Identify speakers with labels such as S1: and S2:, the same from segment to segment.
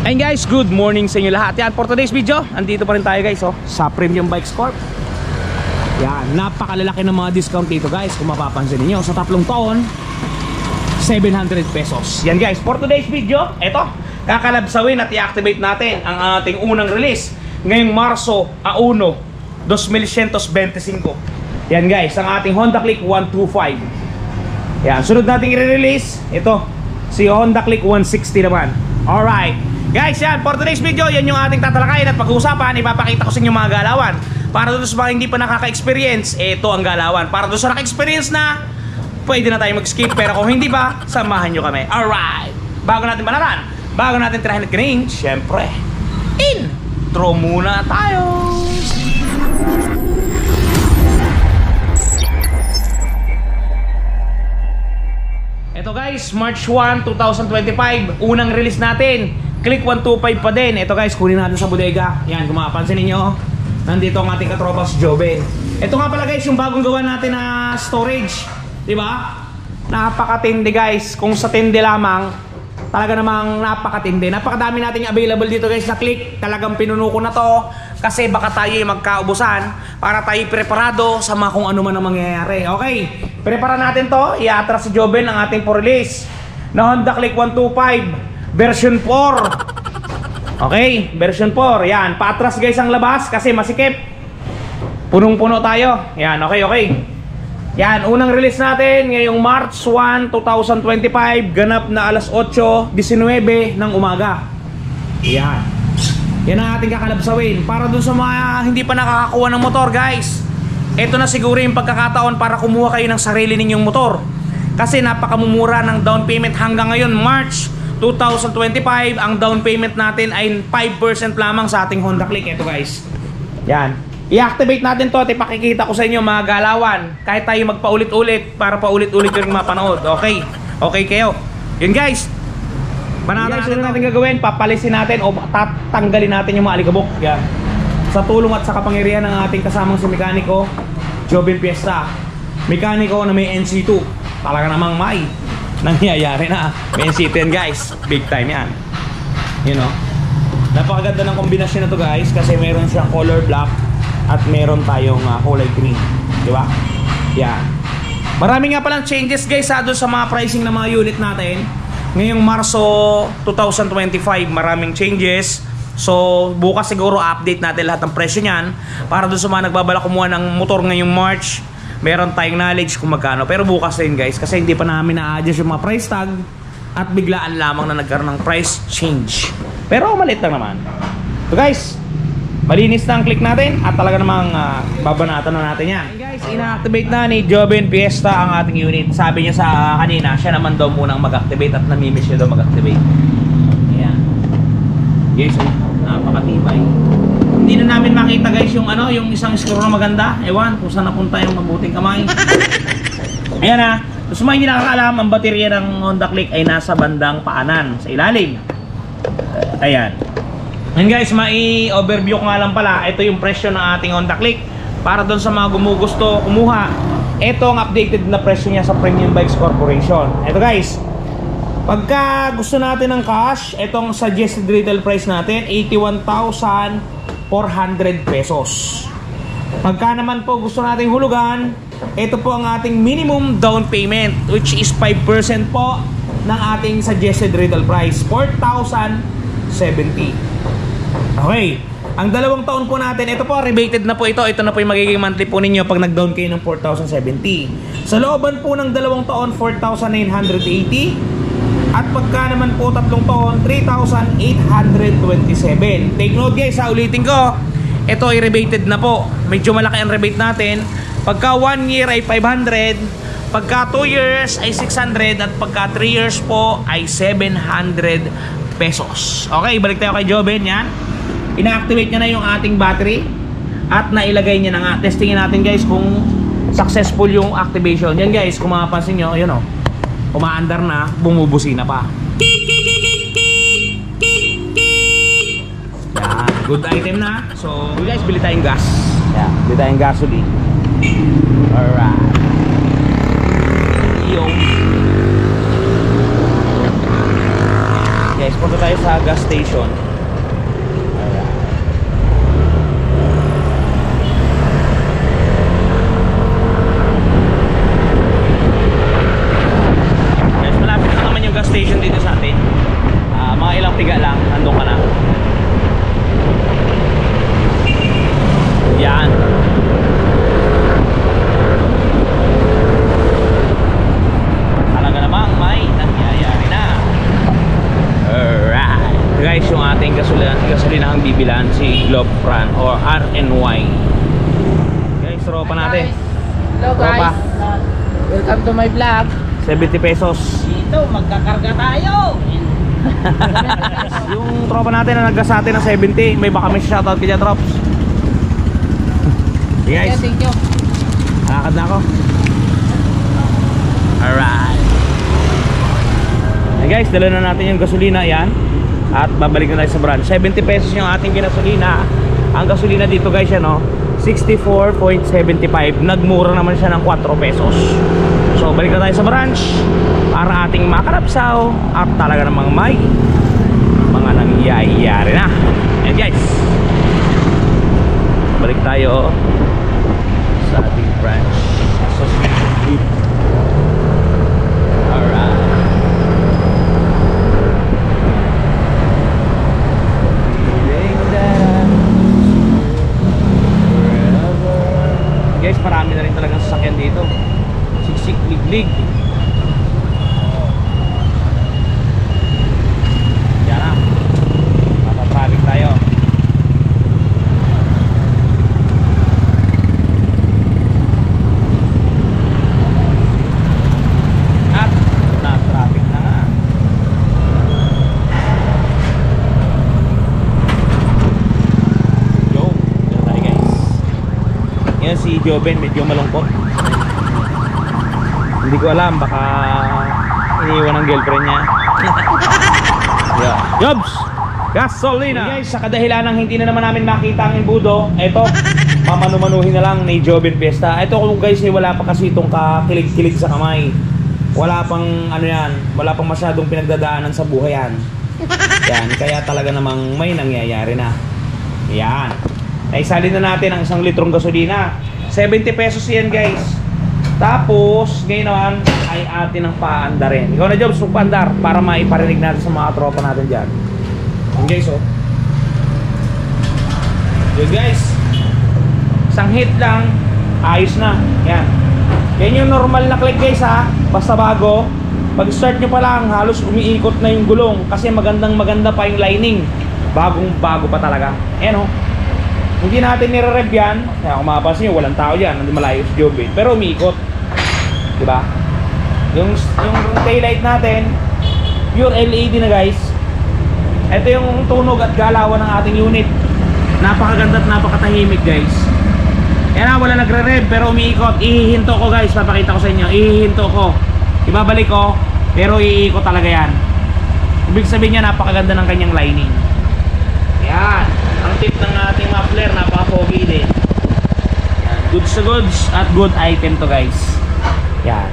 S1: And guys, good morning sa inyo lahat. Yan, for today's video, andito pa rin tayo guys sa Premium Bikes Corp. Yan, napakalalaki ng mga discount dito guys. Kung mapapansin niyo sa tatlong taon, 700 pesos. Yan guys, for today's video, eto, kakalabsawin at i-activate natin ang ating unang release ngayong Marso 1, 2025. Yan guys, ang ating Honda Click 125. Yan, sunod nating i-release, ito, si Honda Click 160 naman. Alright guys, yan, for today's video, yan yung ating tatalakayin at pag-uusapan. Ipapakita ko sa inyo mga galawan. Para doon sa mga hindi pa nakaka-experience, ito ang galawan. Para doon sa naka-experience na, pwede na tayo mag-skip. Pero kung hindi pa, samahan nyo kami. Alright, bago natin banaran, bago natin tirahin at kinain, syempre, intro muna tayo. Ito guys, March 1, 2025, unang release natin. Click 125 pa din. Ito guys, kunin natin sa bodega. Yan, kung makapansin ninyo, nandito ang ating katropa si Joven. Ito nga pala guys, yung bagong gawa natin na storage. Diba? Napakatindi guys. Kung sa tindi lamang, talaga namang napakatindi. Napakadami natin yung available dito guys na Click. Talagang pinuno ko na to. Kasi baka tayo magkaubusan para tayo preparado sa mga kung ano man ang mangyayari. Okay, prepara natin to. I-atras si Joven ang ating for release na Honda Click 125 version 4. Okay, version 4. Yan, paatras guys ang labas kasi masikip. Punong-puno tayo. Yan, okay. Yan, unang release natin ngayong March 1, 2025. Ganap na alas 8:19 ng umaga. Yan. Yan ang ating kakalabsawin. Para dun sa mga hindi pa nakakakuha ng motor guys, ito na siguro yung pagkakataon para kumuha kayo ng sarili ninyong motor. Kasi napakamumura ng down payment hanggang ngayon March 2025, ang down payment natin ay 5% lamang sa ating Honda Click. Ito guys, yan, i-activate natin to at ipakikita ko sa inyo mga galawan. Kahit tayo magpaulit-ulit para paulit-ulit yung mapanood. Okay, okay kayo. Yun guys, banatan natin gagawin, papalisin natin o tatanggalin natin yung mga alikabok. Yan, sa tulong at sa kapangyarihan ng ating kasamang si mekaniko Joven Fiesta, mekaniko na may NC2. Talaga namang may nangyayari na. May NC10 guys, big time yan. You know, napakaganda ng kombinasyon na to guys, kasi meron siyang color black at meron tayong kulay green, di ba? Yan. Marami nga palang changes guys doon sa mga pricing ng mga unit natin ngayong Marso 2025. Maraming changes. So bukas siguro update natin lahat ng presyo niyan para doon sa mga nagbabalak kumuha ng motor ngayong March. Meron tayong knowledge kung magkano. Pero bukas din guys, kasi hindi pa namin na-adjust yung mga price tag at biglaan lamang na nagkaroon ng price change. Pero maliit lang naman. So guys, malinis na ang Click natin at talaga namang babanatan na natin yan. Guys, ina-activate na ni Joven Fiesta ang ating unit. Sabi niya sa kanina, siya naman daw munang mag-activate at namimiss niya daw mag-activate. Ayan. Guys, napakatibay. Hindi na namin makita guys yung yung isang screw na maganda. Ewan kung saan napunta yung mabuting kamay. Ayan na. Gusto mo hindi nakakaalam, ang baterya ng Honda Click ay nasa bandang paanan sa ilalim. Ayan. And guys, mai-overview ko nga lang pala. Ito yung presyo ng ating Honda Click. Para doon sa mga gumugusto kumuha, ito ang updated na presyo niya sa Premium Bikes Corporation. Ito guys, pagka gusto natin ng cash, itong suggested retail price natin 81,400 pesos. Pagka naman po gusto nating hulugan, ito po ang ating minimum down payment, which is 5% po ng ating suggested retail price, 4,070. Okay, ang dalawang taon po natin, ito po rebated na po ito. Ito na po yung magiging monthly po ninyo pag nag-down kayo ng 4,070. Sa looban po ng dalawang taon, 4,980. At pagka naman po tatlong taon, 3,827. Take note guys, ulitin ko, ito ay rebated na po. Medyo malaki ang rebate natin. Pagka 1 year ay 500, pagka 2 years ay 600, at pagka 3 years po ay 700 pesos. Okay, balik tayo kay Joven. Yan, ina-activate niya na yung ating battery at nailagay niya na nga. Testingin natin guys kung successful yung activation. Yan guys, kung mapapansin nyo, yun o, umaandar na, bumubusina pa. Yan, good item na. So guys, bili tayong gas. Yan, bili tayong gasoline. Alright. Yung Guys, punta tayo sa gas station. Guys, malapit na naman yung gas station dito sa atin. Mga ilang piga lang, nandun ka na. Yan. Talaga namang may nangyayari na. Alright. Guys, yung ating gasolinahang bibilan, si Globran or RNY. Guys, tropa natin.
S2: Hello
S1: Tropa.
S2: guys, welcome to my vlog.
S1: 70 pesos.
S2: Dito, magkakarga tayo.
S1: Yung tropa natin na naggas sa atin ng 70, may baka may shoutout kaya drops. Hey guys,
S2: Thank you.
S1: lakad na ako. Alright. Hey guys, dala na natin yung gasolina yan. At babalik na tayo sa branch. 70 pesos yung ating ginasolina. Ang gasolina dito guys yan, no? 64.75. Nagmura naman siya ng 4 pesos. So balik na tayo sa branch para ating makarapsaw. At talaga namang may mga nangyayari na. Ayan guys, balik tayo sa ating branch. Alright. Guys, marami na rin talagang sasakyan dito. Siksik, liglig. Yan na. Mapatraffic tayo. At na-traffic na nga. Yo, dito tayo guys. Yan si Joven, medyo malungkot. Hindi ko alam, baka iniwan ng girlfriend niya. Yeah. Jobs! Gasolina! Okay guys, sa kadahilan ng hindi na naman namin makita ang imbudo, eto, mamanumanuhin na lang ni Joven Fiesta. Eto kung guys, wala pa kasi itong kakilig-kilig sa kamay. Wala pang ano yan, wala pang masyadong pinagdadaanan sa buhay yan. Yan, kaya talaga namang may nangyayari na. Yan. Naisalin na natin ang 1 litrong gasolina. 70 pesos yan guys. Tapos, ngayon naman ay atin ang paanda rin. Ikaw na Jobs, paandar para maiparinig natin sa mga tropa natin dyan. Yun guys, oh. Yun guys. Isang hit lang, ayos na. Yan. Yan yung normal na click guys ha. Basta bago. Pag start nyo pa lang, halos umiikot na yung gulong. Kasi magandang maganda pa yung lining. Bagong bago pa talaga. Ayan oh. Hindi natin nire-rev yan. Kaya kung mapapansin nyo, walang tao yan. Hindi malayo si Joven. Pero umiikot. Diba? Yung taillight natin, pure LED na guys. Ito yung tunog at galawan ng ating unit. Napakaganda at napakatahimik guys. Yan na, wala nagre-rev pero umiikot. Ihihinto ko guys. Papakita ko sa inyo. Ihihinto ko. Ibabalik ko. Pero iikot talaga yan. Ibig sabihin niya, napakaganda ng kanyang lining. Yan. Ang tip ng ating muffler, napaka-pogi din. Yan. Goods to goods at good item to guys. Yan.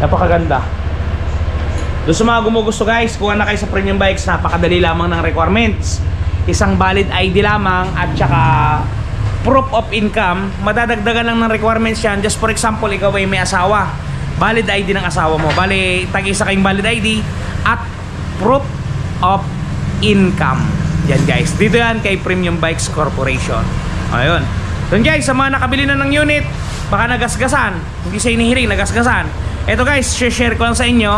S1: Napakaganda. Doon sa mga gumugusto guys, kuha na kayo sa premium bikes, napakadali lamang ng requirements. Isang valid ID lamang at saka proof of income. Madadagdagan lang ng requirements yan. Just for example, ikaw ay may asawa. Valid ID ng asawa mo. Bali, tag-isa kayong valid ID at proof of income. Yan guys, dito yan kay Premium Bikes Corporation. Ayun. Doon guys, sa mga nakabili na ng unit, baka nagasgasan, hindi sa inihiling, nagasgasan. Ito guys, share ko lang sa inyo.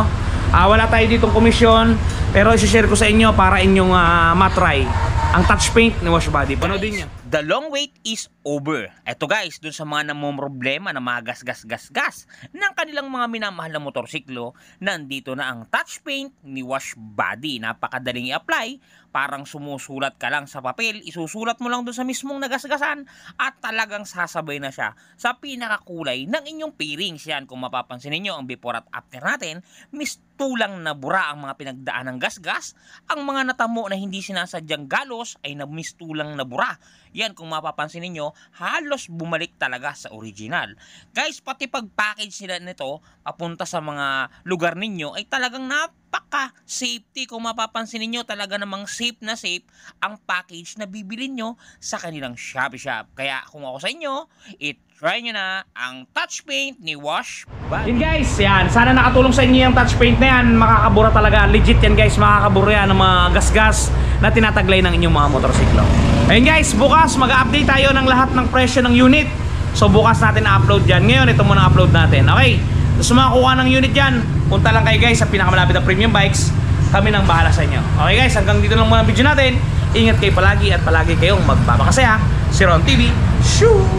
S1: Wala tayo ditong komisyon, pero share ko sa inyo para inyong matry ang touch paint ni Wash Body. Panoodin nyo.
S3: The long wait is over. Eto guys, dun sa mga namomroblema na mga gas ng kanilang mga minamahal na motorsiklo, nandito na ang touch paint ni Wash Body. Napakadaling i-apply, parang sumusulat ka lang sa papel, isusulat mo lang dun sa mismong nagasgasan at talagang sasabay na siya sa pinakakulay ng inyong pairings. Yan, kung mapapansin niyo ang before at after natin, mistulang na bura ang mga pinagdaan ng gasgas. Ang mga natamo na hindi sinasadyang galos ay namistulang na bura. Yan, kung mapapansin niyo, halos bumalik talaga sa original. Guys, pati pag-package nila nito papunta sa mga lugar ninyo ay talagang napaka-safety. Kung mapapansin niyo, talaga namang safe na safe ang package na bibilin nyo sa kanilang Shopee Shop. Kaya kung ako sa inyo, try nyo na ang touch paint ni Wash Buddy.
S1: Yun guys, yan. Sana nakatulong sa inyo yung touch paint na yan. Makakabura talaga. Legit yan guys. Makakabura yan ng mga gas-gas na tinataglay ng inyong mga motorsiklo. Ayun guys, bukas mag-update tayo ng lahat ng presyo ng unit. So bukas natin na-upload yan. Ngayon, ito muna upload natin. Okay, gusto makakuha ng unit yan, punta lang kayo guys sa pinakamalapit na Premium Bikes. Kami nang bahala sa inyo. Okay guys, hanggang dito lang muna ang video natin. Ingat kayo palagi at palagi kayong magpapakasaya. Si Ron TV. Shoo!